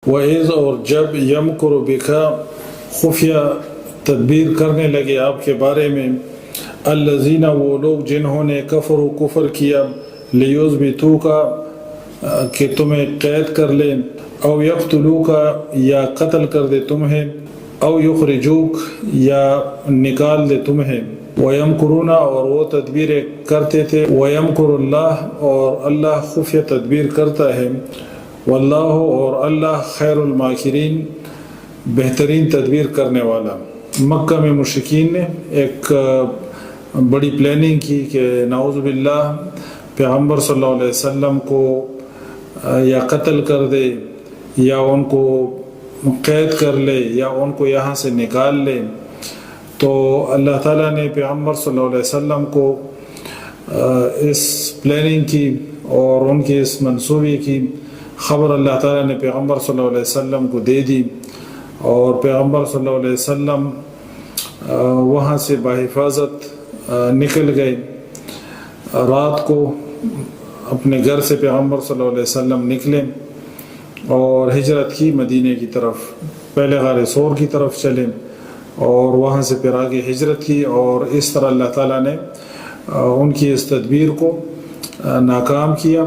وَإِذْ اور جب یمکر بک خفیہ تدبیر کرنے لگے آپ کے بارے میں الذین وہ لوگ جنہوں نے کفر کیا لیثبتوک کہ تمہیں قید کر لیں او یقتلوک یا قتل کر دے تمہیں او یخرجوک یا نکال دے تمہیں وَيَمْكُرُونَ اور وہ تدبیریں کرتے تھے وَيَمْكُرُ اللَّهُ اور اللہ خفیہ تدبیر کرتا ہے واللہ اور اللہ خیر الماکرین بہترین تدبیر کرنے والا۔ مکہ میں مشرکین نے ایک بڑی پلاننگ کی کہ نعوذ باللہ پیغمبر صلی اللہ علیہ وسلم کو یا قتل کر دے یا ان کو قید کر لے یا ان کو یہاں سے نکال لے۔ تو اللہ تعالیٰ نے پیغمبر صلی اللہ علیہ وسلم کو اس پلاننگ کی اور ان کی اس منصوبے کی خبر اللہ تعالیٰ نے پیغمبر صلی اللہ علیہ وسلم کو دے دی، اور پیغمبر صلی اللہ علیہ وسلم وہاں سے بحفاظت نکل گئے۔ رات کو اپنے گھر سے پیغمبر صلی اللہ علیہ وسلم نکلے اور ہجرت کی مدینے کی طرف، پہلے غار ثور کی طرف چلے اور وہاں سے پھر آگے ہجرت کی، اور اس طرح اللہ تعالیٰ نے ان کی اس تدبیر کو ناکام کیا۔